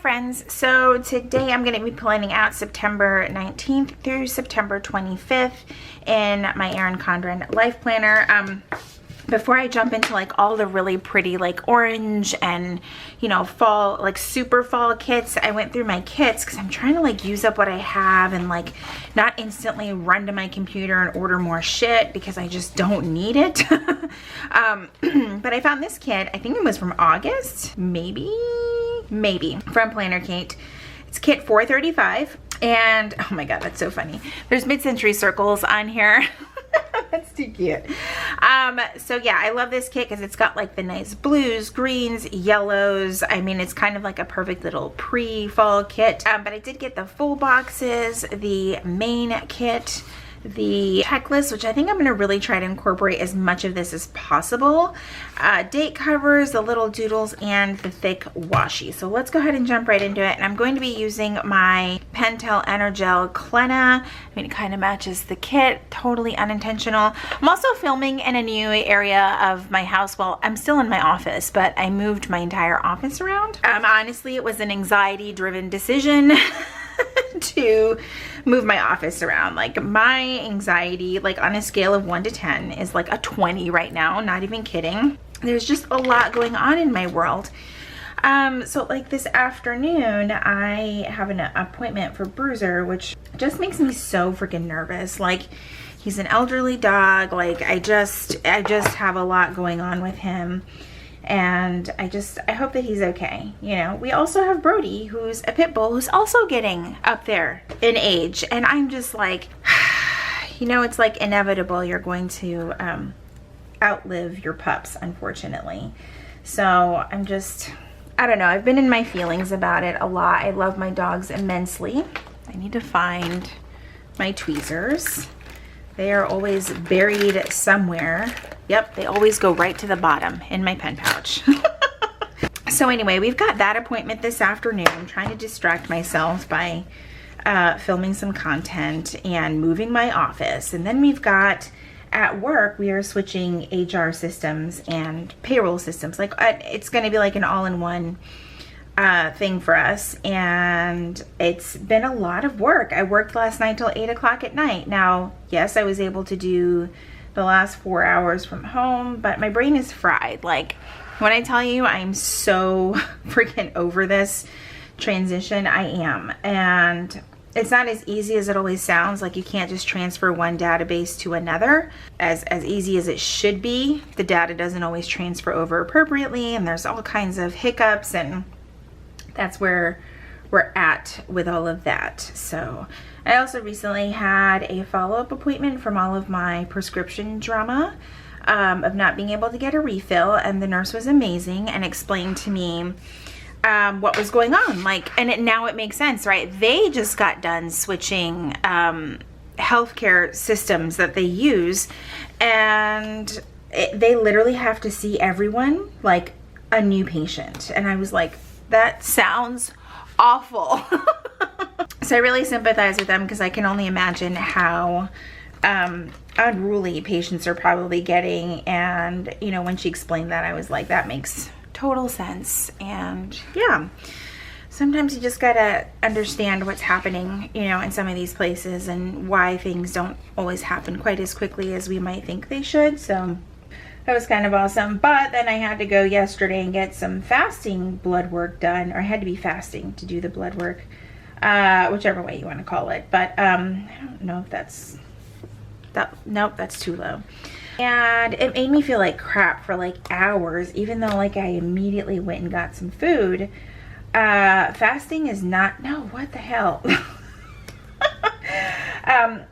friends, so today I'm going to be planning out September 19th through September 25th in my ERIN CONDREN life planner. Before I jump into like all the really pretty like orange and, you know, fall, like super fall kits, I went through my kits because I'm trying to like use up what I have and like not instantly run to my computer and order more shit because I just don't need it. But I found this kit, I think it was from August, maybe from Planner Kate. It's kit 435 and oh my god, that's so funny. There's mid-century circles on here. That's too cute. So yeah, I love this kit because it's got like the nice blues, greens, yellows. I mean, it's kind of like a perfect little pre-fall kit. But I did get the full boxes, the main kit, the checklist, which I think I'm going to really try to incorporate as much of this as possible, date covers, the little doodles, and the thick washi. So let's go ahead and jump right into it. And I'm going to be using my Pentel Energel Clenna. I mean, it kind of matches the kit, totally unintentional. I'm also filming in a new area of my house. Well, I'm still in my office, but I moved my entire office around. Honestly, it was an anxiety-driven decision to move my office around. Like my anxiety, like on a scale of 1 to 10 is like a 20 right now, not even kidding. There's just a lot going on in my world. So like this afternoon I have an appointment for Bruiser, which just makes me so freaking nervous. Like he's an elderly dog. Like I just have a lot going on with him. And I hope that he's okay. You know, we also have Brody, who's a pit bull, who's also getting up there in age. And I'm just like, you know, it's like inevitable. You're going to outlive your pups, unfortunately. So I'm just, I don't know. I've been in my feelings about it a lot. I love my dogs immensely. I need to find my tweezers. They are always buried somewhere. Yep, they always go right to the bottom in my pen pouch. So anyway, we've got that appointment this afternoon. I'm trying to distract myself by filming some content and moving my office. And then we've got, at work, we are switching HR systems and payroll systems. Like it's going to be like an all-in-one thing for us, and it's been a lot of work. I worked last night till 8 o'clock at night. Now, yes, I was able to do the last 4 hours from home, but my brain is fried. Like when I tell you I'm so freaking over this transition, I am. And it's not as easy as it always sounds. Like you can't just transfer one database to another as easy as it should be. The data doesn't always transfer over appropriately, and there's all kinds of hiccups, and that's where we're at with all of that. So I also recently had a follow-up appointment from all of my prescription drama of not being able to get a refill, and the nurse was amazing and explained to me what was going on. Like, and now it makes sense, right? They just got done switching healthcare systems that they use, and they literally have to see everyone like a new patient. And I was like, that sounds awful. So I really sympathize with them because I can only imagine how unruly patients are probably getting. And you know, when she explained that, I was like, that makes total sense. And yeah, sometimes you just gotta understand what's happening, you know, in some of these places and why things don't always happen quite as quickly as we might think they should. So that was kind of awesome. But then I had to go yesterday and get some fasting blood work done, or I had to be fasting to do the blood work, whichever way you want to call it. But I don't know if that's nope, that's too low. And it made me feel like crap for like hours, even though like I immediately went and got some food. Fasting is not, no, what the hell?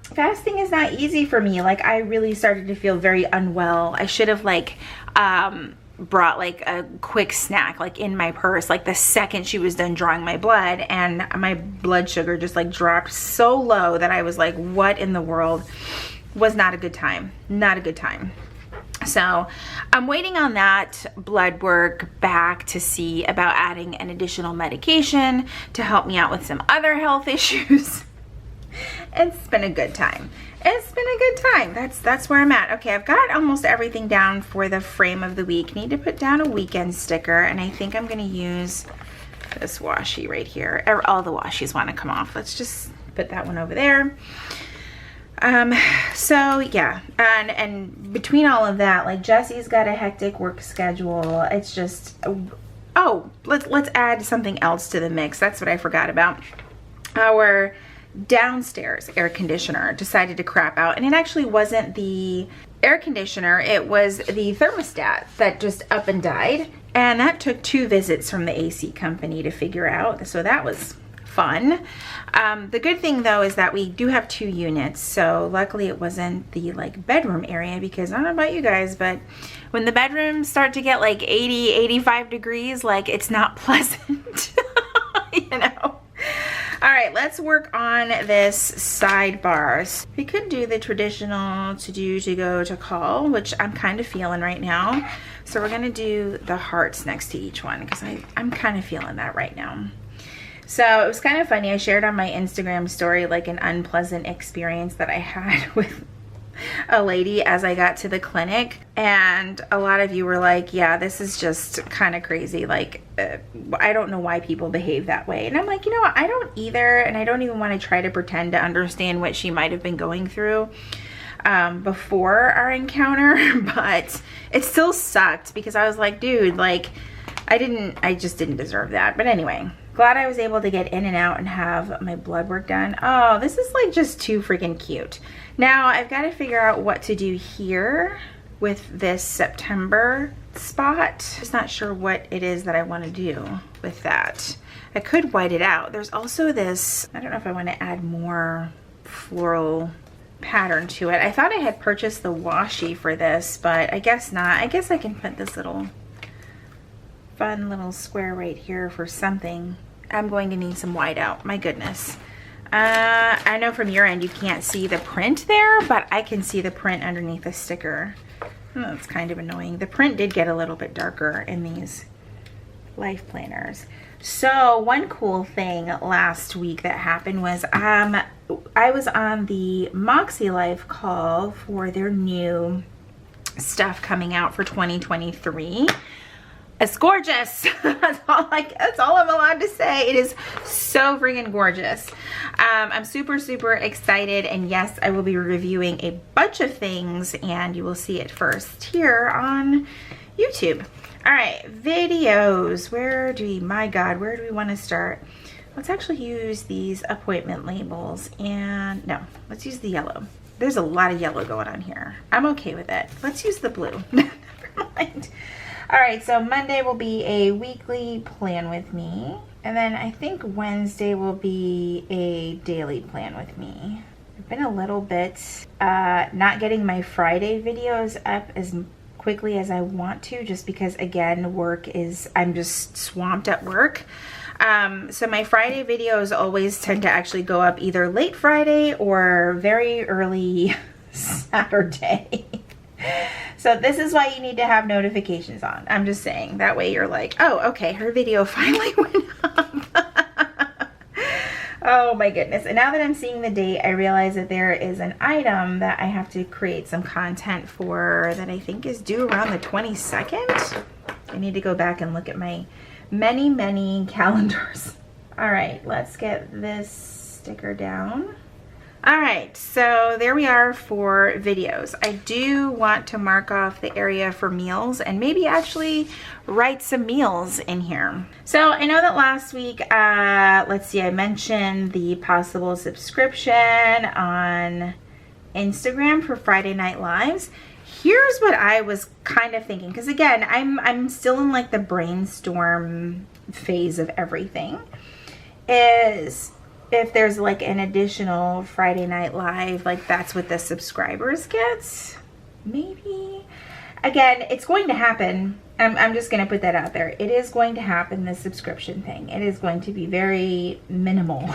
Fasting is not easy for me. Like I really started to feel very unwell. I should have like brought like a quick snack like in my purse like the second she was done drawing my blood, and my blood sugar just like dropped so low that I was like, what in the world? Was not a good time. Not a good time. So I'm waiting on that blood work back to see about adding an additional medication to help me out with some other health issues. It's been a good time. It's been a good time. That's where I'm at. Okay, I've got almost everything down for the frame of the week. Need to put down a weekend sticker, and I think I'm going to use this washi right here. All the washies want to come off. Let's just put that one over there. So yeah, and between all of that, like Jesse's got a hectic work schedule. It's just, oh, let's add something else to the mix. That's what I forgot about. Our downstairs air conditioner decided to crap out, and it actually wasn't the air conditioner, it was the thermostat that just up and died, and that took 2 visits from the AC company to figure out, so that was fun. The good thing though is that we do have 2 units, so luckily it wasn't the like bedroom area, because I don't know about you guys, but when the bedrooms start to get like 80, 85 degrees, like it's not pleasant, you know. All right, let's work on this sidebars. We could do the traditional to do, to go, to call, which I'm kind of feeling right now. So we're gonna do the hearts next to each one, because I'm kind of feeling that right now. So it was kind of funny. I shared on my Instagram story like an unpleasant experience that I had with a lady as I got to the clinic, and a lot of you were like, yeah, this is just kind of crazy, like I don't know why people behave that way. And I'm like, you know what, I don't either, and I don't even want to try to pretend to understand what she might have been going through before our encounter, but it still sucked, because I was like, dude, like I just didn't deserve that. But anyway, glad I was able to get in and out and have my blood work done. Oh, this is like just too freaking cute. Now I've got to figure out what to do here with this September spot. Just not sure what it is that I want to do with that. I could white it out. There's also this, I don't know if I want to add more floral pattern to it. I thought I had purchased the washi for this, but I guess not. I guess I can put this little fun little square right here for something. I'm going to need some white out, my goodness. I know from your end you can't see the print there, but I can see the print underneath the sticker. Oh, it's kind of annoying. The print did get a little bit darker in these life planners. So one cool thing last week that happened was I was on the Moxie Life call for their new stuff coming out for 2023. It's gorgeous. That's all I'm allowed to say. It is so freaking gorgeous. I'm super, super excited. And yes, I will be reviewing a bunch of things, and you will see it first here on YouTube. All right, videos. My God, where do we want to start? Let's actually use these appointment labels, and no, let's use the yellow. There's a lot of yellow going on here. I'm okay with it. Let's use the blue. Never mind. All right, so Monday will be a weekly plan with me. And then I think Wednesday will be a daily plan with me. I've been a little bit not getting my Friday videos up as quickly as I want to, just because, again, I'm just swamped at work. So my Friday videos always tend to actually go up either late Friday or very early Saturday. So this is why you need to have notifications on. I'm just saying, that way you're like, oh, okay, her video finally went up. Oh my goodness. And now that I'm seeing the date, I realize that there is an item that I have to create some content for that I think is due around the 22nd. I need to go back and look at my many, many calendars. All right, let's get this sticker down. All right, so there we are for videos. I do want to mark off the area for meals and maybe actually write some meals in here. So I know that last week, let's see, I mentioned the possible subscription on Instagram for Friday Night Lives. Here's what I was kind of thinking, because again, I'm still in like the brainstorm phase of everything, is if there's like an additional Friday Night Live, like that's what the subscribers gets, maybe. Again, it's going to happen. I'm just going to put that out there. It is going to happen, the subscription thing. It is going to be very minimal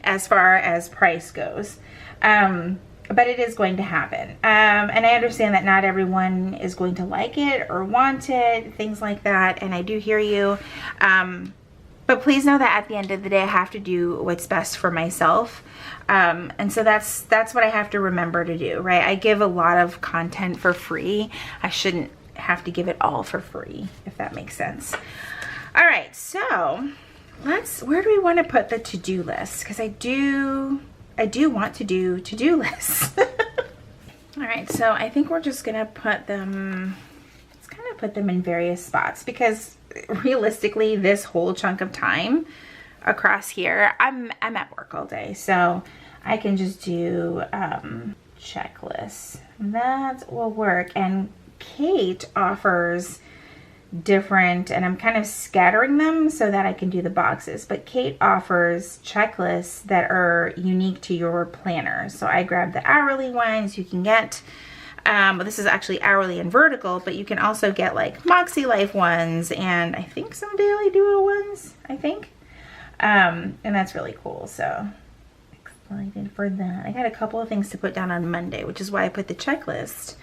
as far as price goes. But it is going to happen. And I understand that not everyone is going to like it or want it, things like that. And I do hear you. But please know that at the end of the day, I have to do what's best for myself. And so that's what I have to remember to do, right? I give a lot of content for free. I shouldn't have to give it all for free, if that makes sense. All right, so where do we want to put the to-do list? Because I do want to do to-do lists. All right, so I think we're just gonna put them, let's kind of put them in various spots, because realistically this whole chunk of time across here, I'm at work all day, so I can just do checklists. That will work. And Kate offers different, and I'm kind of scattering them so that I can do the boxes, but Kate offers checklists that are unique to your planner. So I grabbed the hourly ones. You can get this is actually hourly and vertical, but you can also get like Moxie Life ones, and I think some Daily Duo ones, I think, and that's really cool. So excited for that. I got a couple of things to put down on Monday, which is why I put the checklist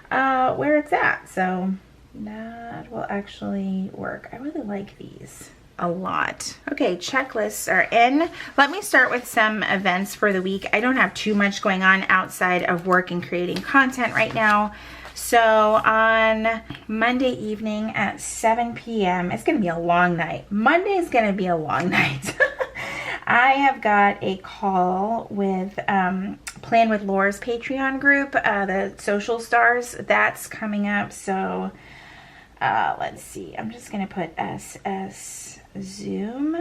where it's at. So that will actually work. I really like these a lot. Okay, checklists are in. Let me start with some events for the week. I don't have too much going on outside of work and creating content right now. So on Monday evening at 7 p.m., it's going to be a long night. Monday is going to be a long night. I have got a call with Plan with Laura's Patreon group, the Social Stars. That's coming up. So let's see. I'm just going to put SS Zoom.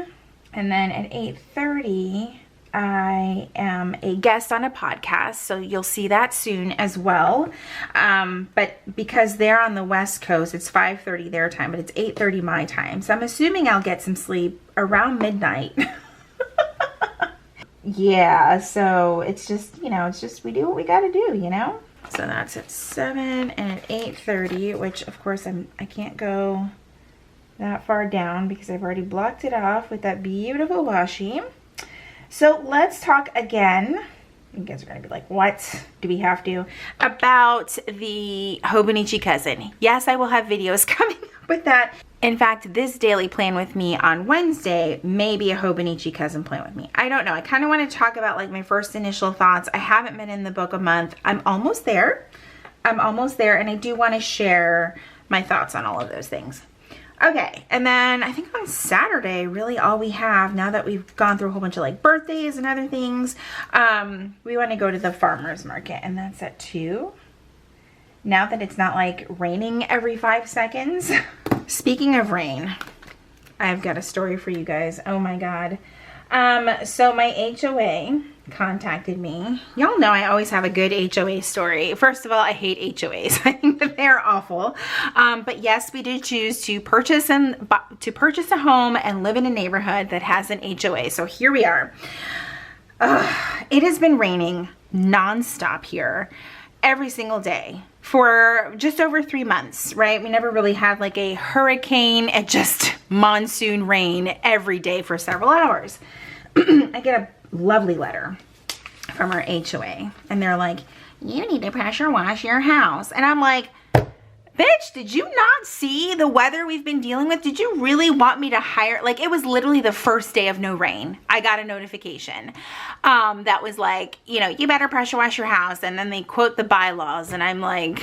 And then at 8:30, I am a guest on a podcast, so you'll see that soon as well. But because they're on the West Coast, it's 5:30 their time, but it's 8:30 my time. So I'm assuming I'll get some sleep around midnight. Yeah, so it's just, you know, it's just we do what we got to do, you know? So that's at 7 and at 8:30, which of course I can't go that far down because I've already blocked it off with that beautiful washi. So let's talk again. You guys are going to be like, what do we have to? About the Hobonichi cousin. Yes, I will have videos coming up with that. In fact, this daily plan with me on Wednesday may be a Hobonichi cousin plan with me. I don't know. I kind of want to talk about like my first initial thoughts. I haven't been in the book a month. I'm almost there. And I do want to share my thoughts on all of those things. Okay, and then I think on Saturday, really all we have, now that we've gone through a whole bunch of like birthdays and other things, we want to go to the farmer's market, and that's at 2. Now that it's not like raining every 5 seconds. Speaking of rain, I've got a story for you guys. Oh my God. So my HOA contacted me. Y'all know I always have a good HOA story. First of all, I hate HOAs. I think that they're awful. But yes, we did choose to purchase a home and live in a neighborhood that has an HOA. So here we are. It has been raining nonstop here every single day for just over 3 months, right? We never really had like a hurricane and just monsoon rain every day for several hours. I get a lovely letter from our HOA, and they're like, you need to pressure wash your house. And I'm like, bitch, did you not see the weather we've been dealing with? Did you really want me to hire? Like, it was literally the first day of no rain. I got a notification that was like, you know, you better pressure wash your house. And then they quote the bylaws, and I'm like,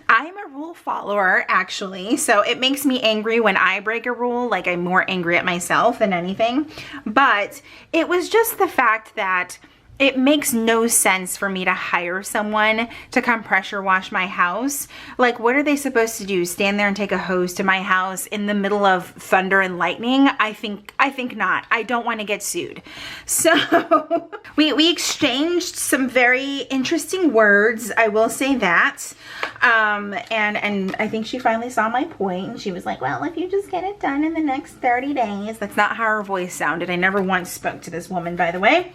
I'm a rule follower, actually. So it makes me angry when I break a rule. Like, I'm more angry at myself than anything. But it was just the fact that it makes no sense for me to hire someone to come pressure wash my house. Like, what are they supposed to do? Stand there and take a hose to my house in the middle of thunder and lightning? I think not. I don't want to get sued. So we exchanged some very interesting words. I will say that. And I think she finally saw my point, and she was like, well, if you just get it done in the next 30 days. That's not how her voice sounded. I never once spoke to this woman, by the way.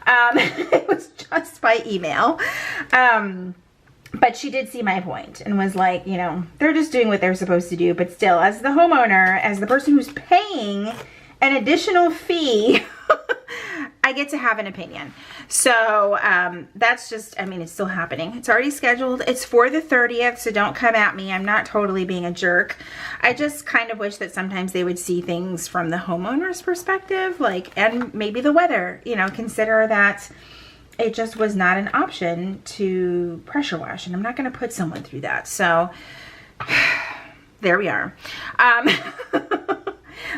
It was just by email. But she did see my point and was like, you know, they're just doing what they're supposed to do. But still, as the homeowner, as the person who's paying an additional fee, I get to have an opinion. So that's just, I mean, it's still happening. It's already scheduled. It's for the 30th, so don't come at me. I'm not totally being a jerk. I just kind of wish that sometimes they would see things from the homeowner's perspective, like, and maybe the weather, you know, consider that it just was not an option to pressure wash, and I'm not going to put someone through that. So there we are.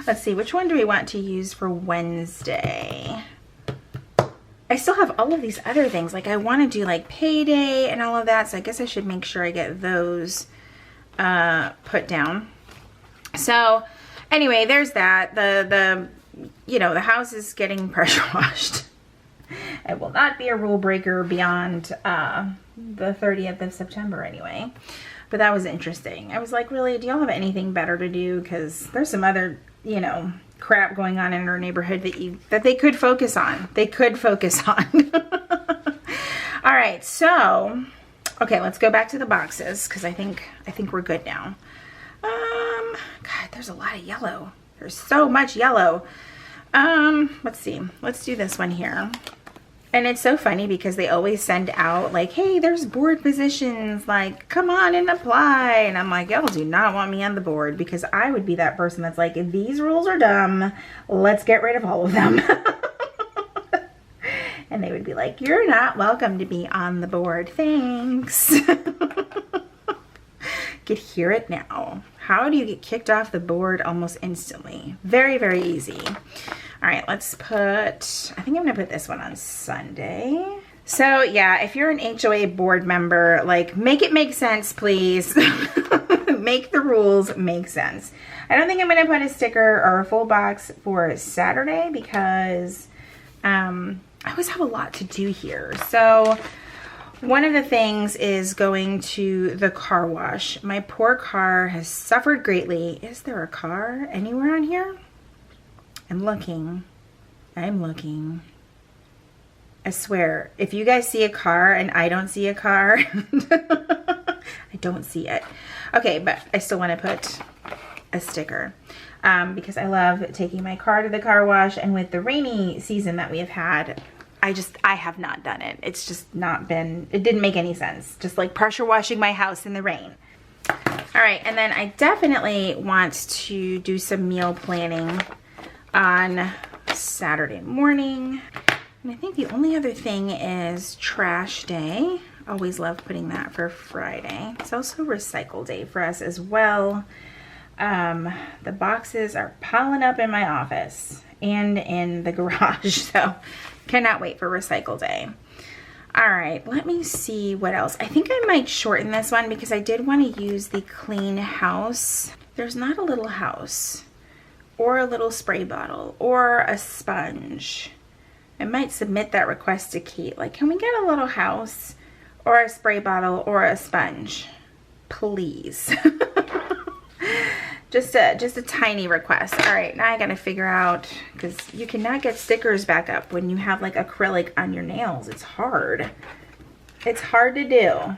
Let's see, which one do we want to use for Wednesday? I still have all of these other things. Like I want to do like payday and all of that. So I guess I should make sure I get those put down. So anyway, there's that. The house is getting pressure washed. It will not be a rule breaker beyond the 30th of September anyway. But that was interesting. I was like, really, do y'all have anything better to do? Because there's some other, crap going on in our neighborhood that they could focus on. They could focus on. All right, so, okay, let's go back to the boxes because I think we're good now. God, there's a lot of yellow. There's so much yellow. Let's see. Let's do this one here. And it's so funny because they always send out like, hey, there's board positions, like, come on and apply. And I'm like, y'all do not want me on the board, because I would be that person that's like, if these rules are dumb, let's get rid of all of them. And they would be like, you're not welcome to be on the board. Thanks. Could hear it now. How do you get kicked off the board almost instantly? Very, very easy. All right, let's put, I think I'm gonna put this one on Sunday. So yeah, if you're an HOA board member, like make it make sense, please. Make the rules make sense. I don't think I'm gonna put a sticker or a full box for Saturday because I always have a lot to do here. So one of the things is going to the car wash. My poor car has suffered greatly. Is there a car anywhere on here? I'm looking. I swear, if you guys see a car and I don't see a car, I don't see it. Okay, but I still want to put a sticker because I love taking my car to the car wash, and with the rainy season that we have had, I have not done it. It's just not been, it didn't make any sense. Just like pressure washing my house in the rain. All right, and then I definitely want to do some meal planning on Saturday morning. And I think the only other thing is trash day. Always love putting that for Friday. It's also recycle day for us as well. The boxes are piling up in my office and in the garage, so cannot wait for recycle day. All right, let me see what else. I think I might shorten this one because I did want to use the clean house. There's not a little house or a little spray bottle or a sponge. I might submit that request to Kate. Like, can we get a little house or a spray bottle or a sponge? Please. Just a tiny request. All right, now I gotta figure out, because you cannot get stickers back up when you have like acrylic on your nails. It's hard. It's hard to do.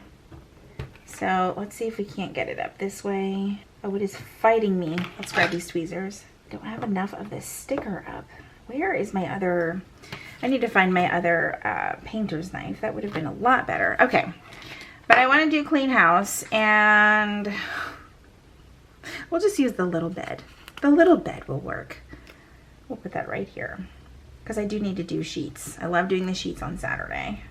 So let's see if we can't get it up this way. Oh, it is fighting me. Let's grab these tweezers. Don't have enough of this sticker up. Where is my other, I need to find my other painter's knife. That would have been a lot better. Okay, but I want to do clean house, and we'll just use the little bed. The little bed will work. We'll put that right here because I do need to do sheets. I love doing the sheets on Saturday.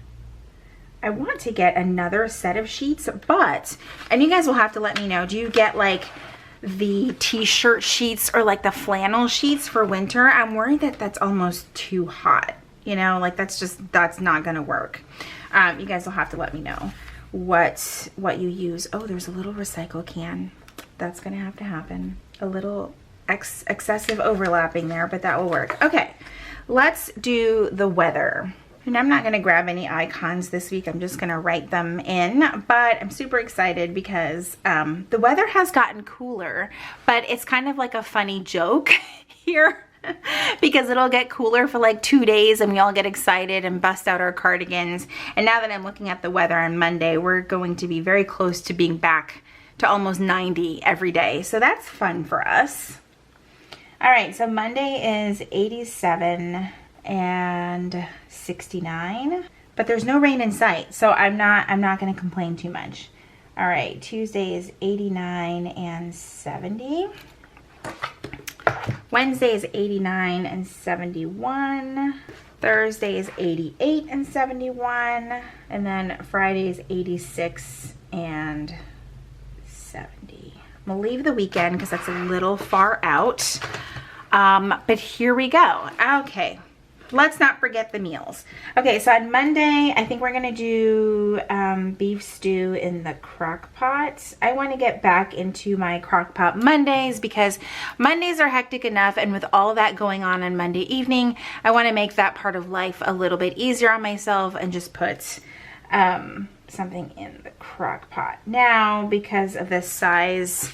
I want to get another set of sheets, but, and you guys will have to let me know, do you get like the t-shirt sheets or like the flannel sheets for winter? I'm worried that that's almost too hot. You know, like that's not gonna work. You guys will have to let me know what you use. Oh, there's a little recycle can. That's gonna have to happen. A little excessive overlapping there, but that will work. Okay, let's do the weather. And I'm not gonna grab any icons this week. I'm just gonna write them in, but I'm super excited because the weather has gotten cooler, but it's kind of like a funny joke here because it'll get cooler for like 2 days and we all get excited and bust out our cardigans. And now that I'm looking at the weather on Monday, we're going to be very close to being back to almost 90 every day. So that's fun for us. All right, so Monday is 87 and 69, but there's no rain in sight, so I'm not going to complain too much. All right, Tuesday is 89 and 70. Wednesday is 89 and 71. Thursday is 88 and 71, and then Friday is 86 and 70. We'll leave the weekend because that's a little far out. But here we go. Okay. Let's not forget the meals. Okay, so on Monday, I think we're gonna do beef stew in the crock pot. I wanna get back into my crock pot Mondays because Mondays are hectic enough, and with all that going on Monday evening, I wanna make that part of life a little bit easier on myself and just put something in the crock pot. Now, because of the size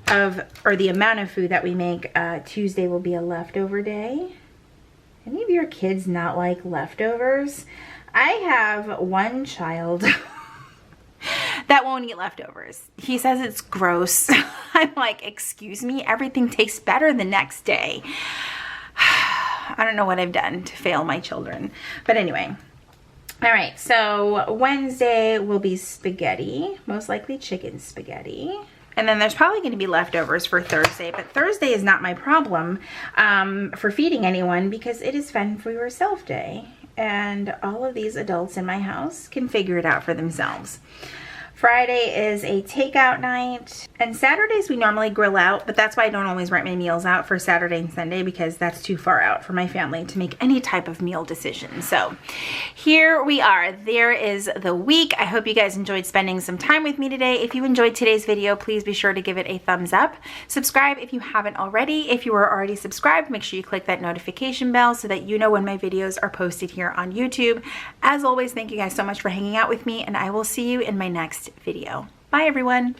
of, or the amount of food that we make, Tuesday will be a leftover day. Any of your kids not like leftovers? I have one child that won't eat leftovers. He says it's gross. I'm like, excuse me, everything tastes better the next day. I don't know what I've done to fail my children. But anyway. All right, so Wednesday will be spaghetti, most likely chicken spaghetti. And then there's probably going to be leftovers for Thursday, but Thursday is not my problem for feeding anyone because it is Fend for Yourself Day. And all of these adults in my house can figure it out for themselves. Friday is a takeout night. And Saturdays we normally grill out, but that's why I don't always write my meals out for Saturday and Sunday because that's too far out for my family to make any type of meal decision. So here we are. There is the week. I hope you guys enjoyed spending some time with me today. If you enjoyed today's video, please be sure to give it a thumbs up. Subscribe if you haven't already. If you are already subscribed, make sure you click that notification bell so that you know when my videos are posted here on YouTube. As always, thank you guys so much for hanging out with me, and I will see you in my next video. Bye, everyone.